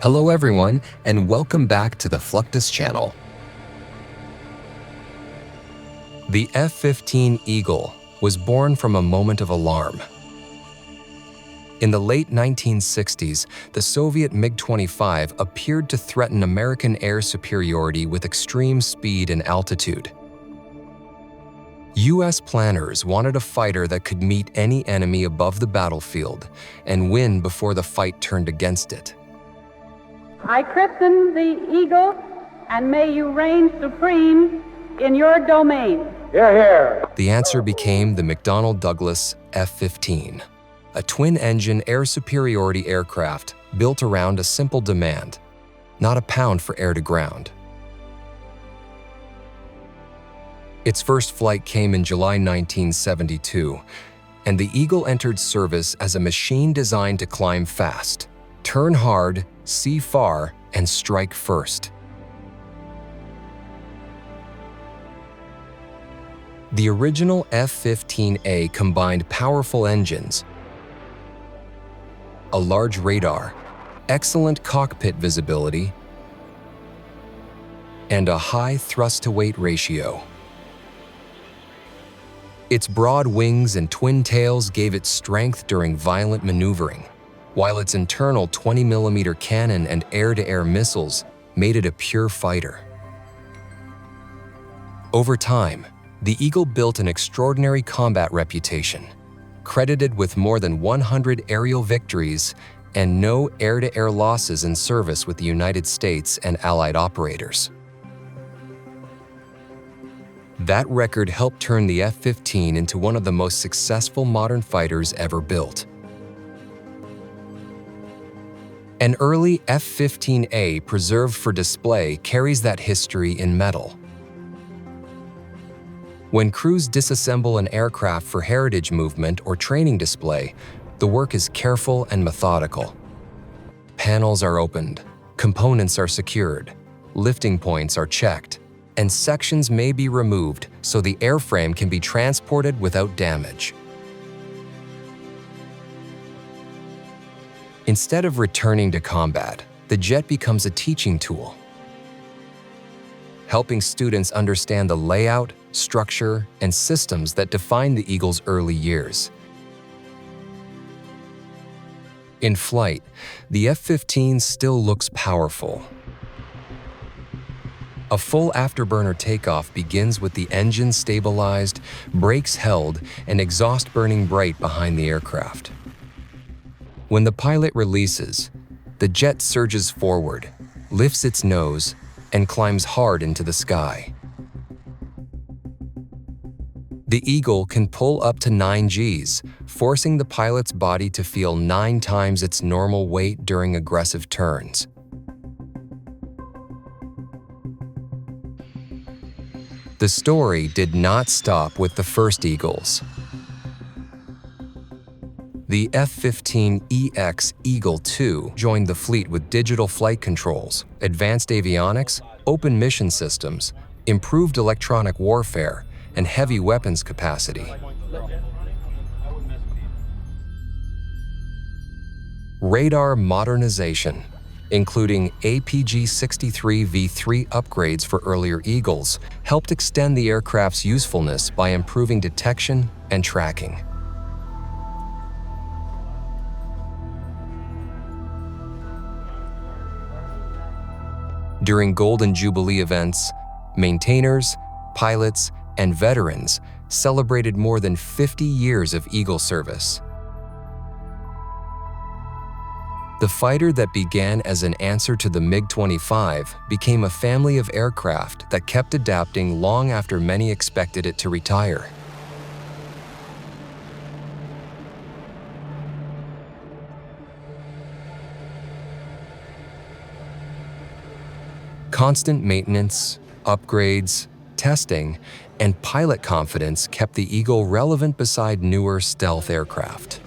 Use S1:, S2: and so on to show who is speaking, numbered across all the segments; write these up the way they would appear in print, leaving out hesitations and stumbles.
S1: Hello everyone, and welcome back to the Fluctus Channel. The F-15 Eagle was born from a moment of alarm. In the late 1960s, the Soviet MiG-25 appeared to threaten American air superiority with extreme speed and altitude. U.S. planners wanted a fighter that could meet any enemy above the battlefield and win before the fight turned against it.
S2: I christen the Eagle, and may you reign supreme in your domain.
S3: Hear, hear.
S1: The answer became the McDonnell Douglas F-15, a twin-engine air superiority aircraft built around a simple demand: not a pound for air-to-ground. Its first flight came in July 1972, and the Eagle entered service as a machine designed to climb fast, turn hard, see far, and strike first. The original F-15A combined powerful engines, a large radar, excellent cockpit visibility, and a high thrust-to-weight ratio. Its broad wings and twin tails gave it strength during violent maneuvering, while its internal 20mm cannon and air-to-air missiles made it a pure fighter. Over time, the Eagle built an extraordinary combat reputation, credited with more than 100 aerial victories and no air-to-air losses in service with the United States and Allied operators. That record helped turn the F-15 into one of the most successful modern fighters ever built. An early F-15A preserved for display carries that history in metal. When crews disassemble an aircraft for heritage movement or training display, the work is careful and methodical. Panels are opened, components are secured, lifting points are checked, and sections may be removed so the airframe can be transported without damage. Instead of returning to combat, the jet becomes a teaching tool, helping students understand the layout, structure, and systems that define the Eagle's early years. In flight, the F-15 still looks powerful. A full afterburner takeoff begins with the engine stabilized, brakes held, and exhaust burning bright behind the aircraft. When the pilot releases, the jet surges forward, lifts its nose, and climbs hard into the sky. The Eagle can pull up to 9 Gs, forcing the pilot's body to feel 9 times its normal weight during aggressive turns. The story did not stop with the first Eagles. The F-15EX Eagle II joined the fleet with digital flight controls, advanced avionics, open mission systems, improved electronic warfare, and heavy weapons capacity. Radar modernization, including APG-63 V3 upgrades for earlier Eagles, helped extend the aircraft's usefulness by improving detection and tracking. During Golden Jubilee events, maintainers, pilots, and veterans celebrated more than 50 years of Eagle service. The fighter that began as an answer to the MiG-25 became a family of aircraft that kept adapting long after many expected it to retire. Constant maintenance, upgrades, testing, and pilot confidence kept the Eagle relevant beside newer stealth aircraft.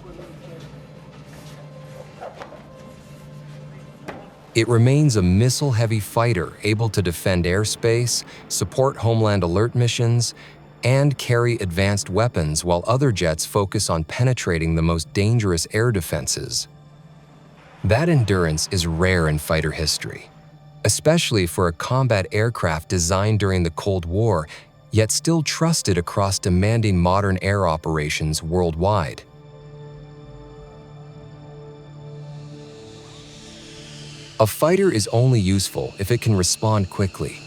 S1: It remains a missile-heavy fighter able to defend airspace, support homeland alert missions, and carry advanced weapons while other jets focus on penetrating the most dangerous air defenses. That endurance is rare in fighter history, especially for a combat aircraft designed during the Cold War, yet still trusted across demanding modern air operations worldwide. A fighter is only useful if it can respond quickly.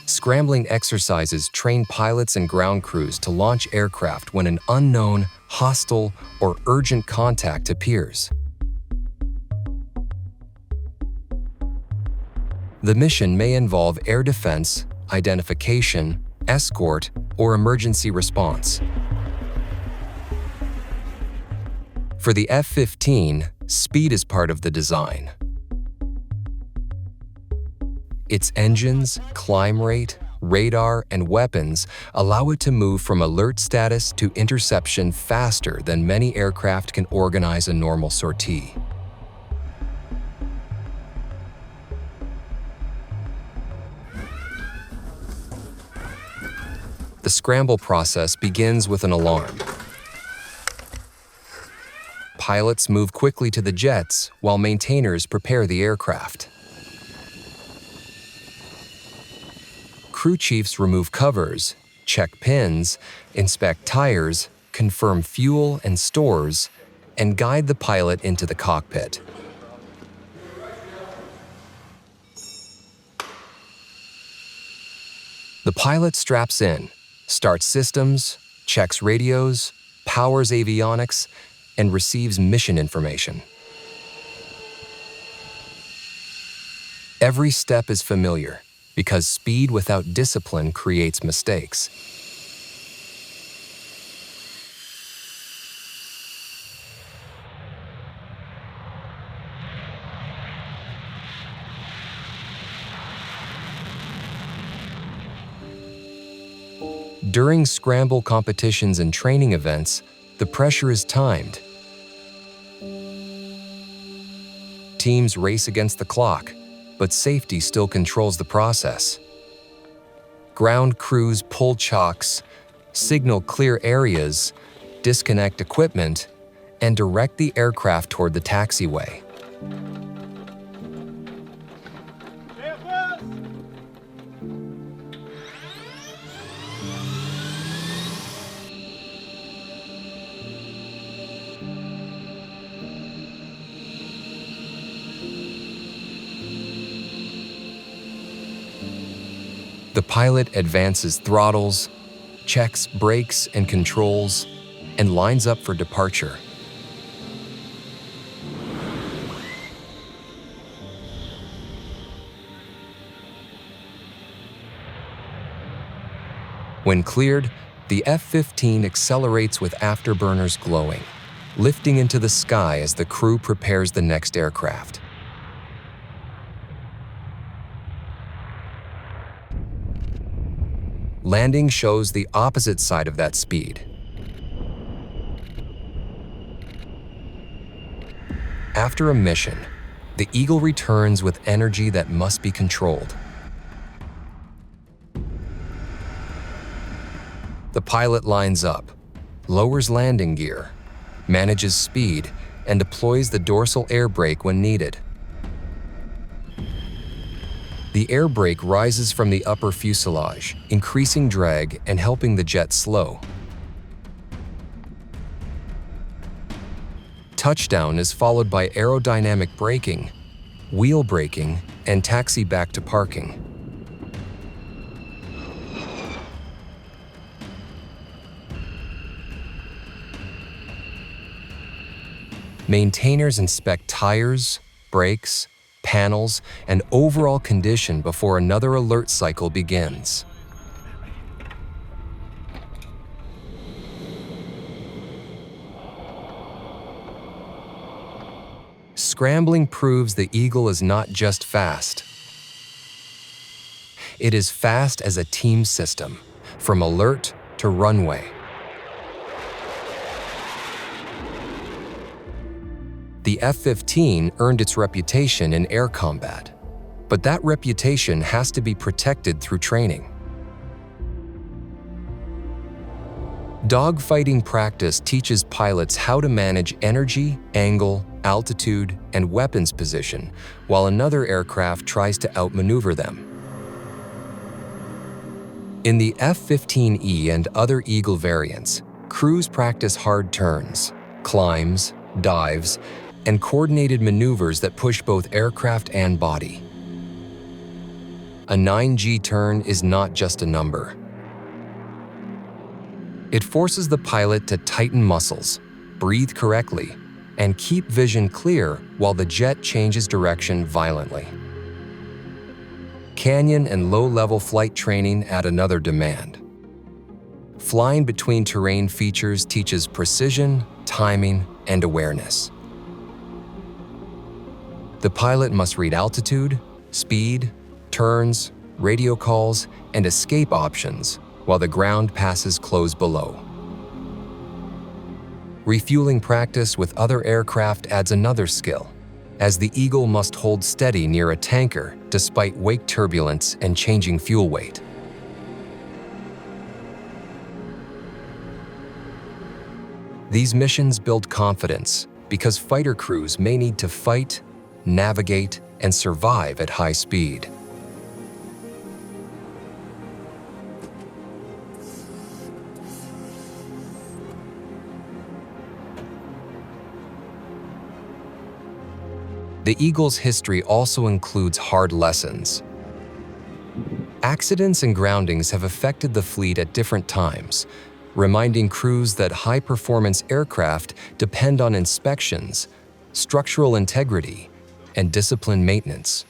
S1: Scrambling exercises train pilots and ground crews to launch aircraft when an unknown, hostile, or urgent contact appears. The mission may involve air defense, identification, escort, or emergency response. For the F-15, speed is part of the design. Its engines, climb rate, radar, and weapons allow it to move from alert status to interception faster than many aircraft can organize a normal sortie. The scramble process begins with an alarm. Pilots move quickly to the jets while maintainers prepare the aircraft. Crew chiefs remove covers, check pins, inspect tires, confirm fuel and stores, and guide the pilot into the cockpit. The pilot straps in, starts systems, checks radios, powers avionics, and receives mission information. Every step is familiar, because speed without discipline creates mistakes. During scramble competitions and training events, the pressure is timed. Teams race against the clock, but safety still controls the process. Ground crews pull chocks, signal clear areas, disconnect equipment, and direct the aircraft toward the taxiway. The pilot advances throttles, checks brakes and controls, and lines up for departure. When cleared, the F-15 accelerates with afterburners glowing, lifting into the sky as the crew prepares the next aircraft. Landing shows the opposite side of that speed. After a mission, the Eagle returns with energy that must be controlled. The pilot lines up, lowers landing gear, manages speed, and deploys the dorsal air brake when needed. The air brake rises from the upper fuselage, increasing drag and helping the jet slow. Touchdown is followed by aerodynamic braking, wheel braking, and taxi back to parking. Maintainers inspect tires, brakes, panels, and overall condition before another alert cycle begins. Scrambling proves the Eagle is not just fast. It is fast as a team system, from alert to runway. The F-15 earned its reputation in air combat, but that reputation has to be protected through training. Dogfighting practice teaches pilots how to manage energy, angle, altitude, and weapons position, while another aircraft tries to outmaneuver them. In the F-15E and other Eagle variants, crews practice hard turns, climbs, dives, and coordinated maneuvers that push both aircraft and body. A 9G turn is not just a number. It forces the pilot to tighten muscles, breathe correctly, and keep vision clear while the jet changes direction violently. Canyon and low-level flight training add another demand. Flying between terrain features teaches precision, timing, and awareness. The pilot must read altitude, speed, turns, radio calls, and escape options while the ground passes close below. Refueling practice with other aircraft adds another skill, as the Eagle must hold steady near a tanker despite wake turbulence and changing fuel weight. These missions build confidence because fighter crews may need to fight, navigate, and survive at high speed. The Eagle's history also includes hard lessons. Accidents and groundings have affected the fleet at different times, reminding crews that high-performance aircraft depend on inspections, structural integrity, and disciplined maintenance.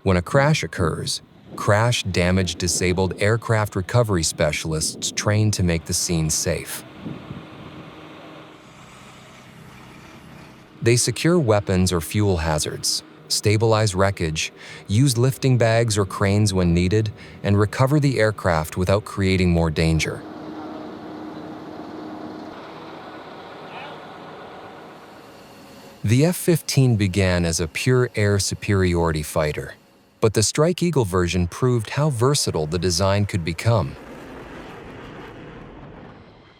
S1: When a crash occurs, crash damage disabled aircraft recovery specialists train to make the scene safe. They secure weapons or fuel hazards, stabilize wreckage, use lifting bags or cranes when needed, and recover the aircraft without creating more danger. The F-15 began as a pure air superiority fighter, but the Strike Eagle version proved how versatile the design could become.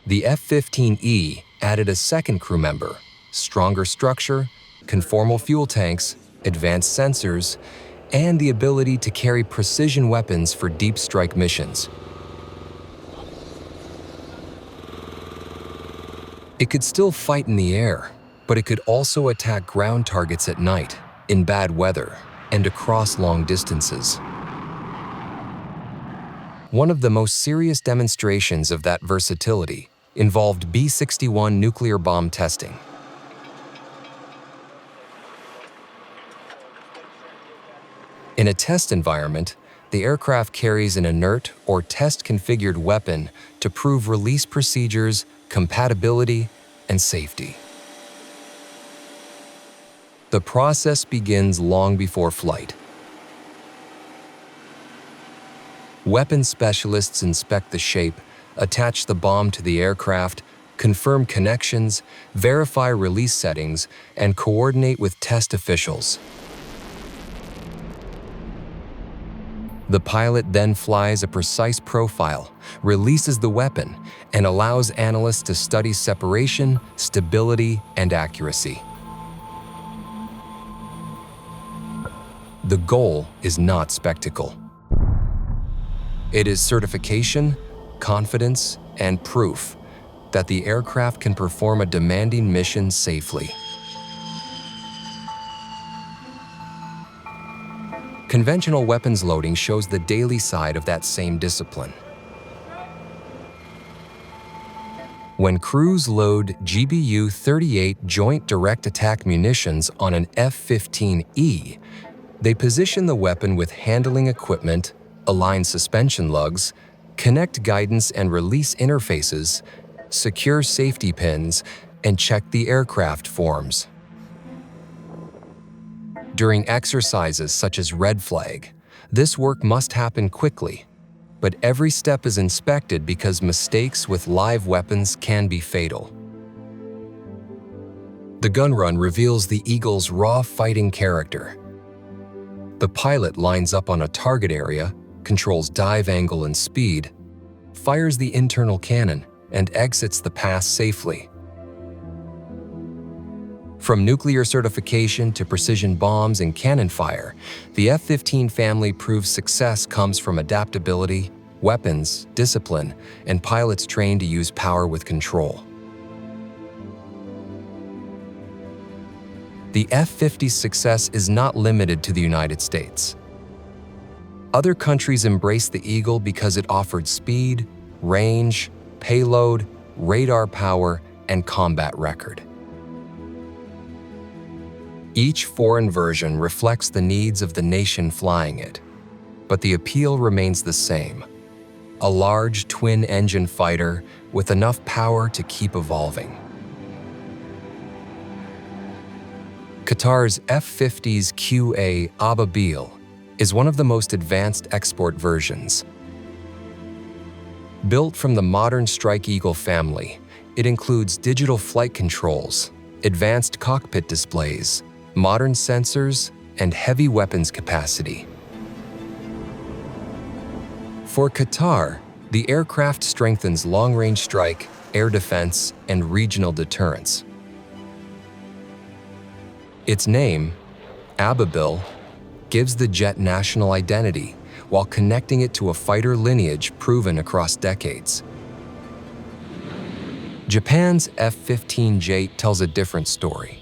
S1: The F-15E added a second crew member, stronger structure, conformal fuel tanks, advanced sensors, and the ability to carry precision weapons for deep strike missions. It could still fight in the air, but it could also attack ground targets at night, in bad weather, and across long distances. One of the most serious demonstrations of that versatility involved B-61 nuclear bomb testing. In a test environment, the aircraft carries an inert or test-configured weapon to prove release procedures, compatibility, and safety. The process begins long before flight. Weapons specialists inspect the shape, attach the bomb to the aircraft, confirm connections, verify release settings, and coordinate with test officials. The pilot then flies a precise profile, releases the weapon, and allows analysts to study separation, stability, and accuracy. The goal is not spectacle. It is certification, confidence, and proof that the aircraft can perform a demanding mission safely. Conventional weapons loading shows the daily side of that same discipline. When crews load GBU-38 Joint Direct Attack munitions on an F-15E, they position the weapon with handling equipment, align suspension lugs, connect guidance and release interfaces, secure safety pins, and check the aircraft forms. During exercises such as Red Flag, this work must happen quickly. but every step is inspected because mistakes with live weapons can be fatal. The gun run reveals the Eagle's raw fighting character. The pilot lines up on a target area, controls dive angle and speed, fires the internal cannon, and exits the pass safely. From nuclear certification to precision bombs and cannon fire, the F-15 family proves success comes from adaptability, weapons, discipline, and pilots trained to use power with control. The F-50's success is not limited to the United States. Other countries embraced the Eagle because it offered speed, range, payload, radar power, and combat record. Each foreign version reflects the needs of the nation flying it, but the appeal remains the same: a large twin-engine fighter with enough power to keep evolving. Qatar's F-15EX Eagle is one of the most advanced export versions. Built from the modern Strike Eagle family, it includes digital flight controls, advanced cockpit displays, modern sensors, and heavy weapons capacity. For Qatar, the aircraft strengthens long-range strike, air defense, and regional deterrence. Its name, Ababil, gives the jet national identity while connecting it to a fighter lineage proven across decades. Japan's F-15J tells a different story.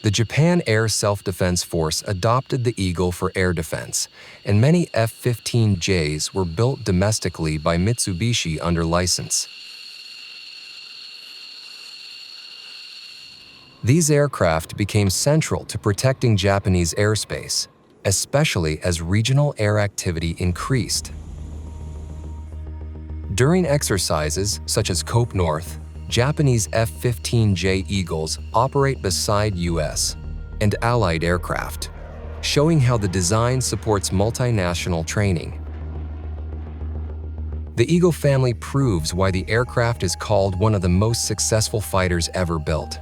S1: The Japan Air Self-Defense Force adopted the Eagle for air defense, and many F-15Js were built domestically by Mitsubishi under license. These aircraft became central to protecting Japanese airspace, especially as regional air activity increased. During exercises such as Cope North, Japanese F-15J Eagles operate beside US and Allied aircraft, showing how the design supports multinational training. The Eagle family proves why the aircraft is called one of the most successful fighters ever built.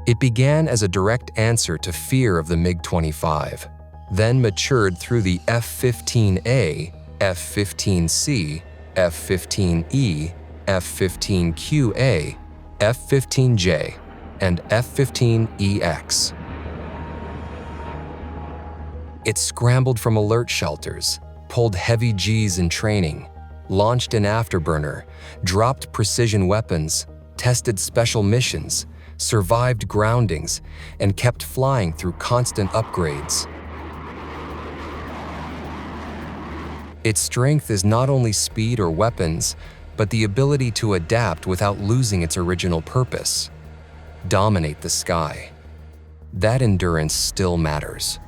S1: It began as a direct answer to fear of the MiG-25, then matured through the F-15A, F-15C, F-15E, F-15QA, F-15J, and F-15EX. It scrambled from alert shelters, pulled heavy Gs in training, launched an afterburner, dropped precision weapons, tested special missions, survived groundings, and kept flying through constant upgrades. Its strength is not only speed or weapons, but the ability to adapt without losing its original purpose: dominate the sky. That endurance still matters.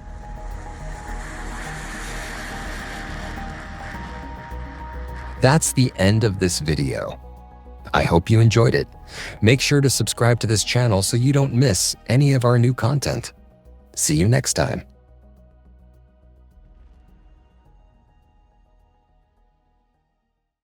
S1: That's the end of this video. I hope you enjoyed it. Make sure to subscribe to this channel so you don't miss any of our new content. See you next time.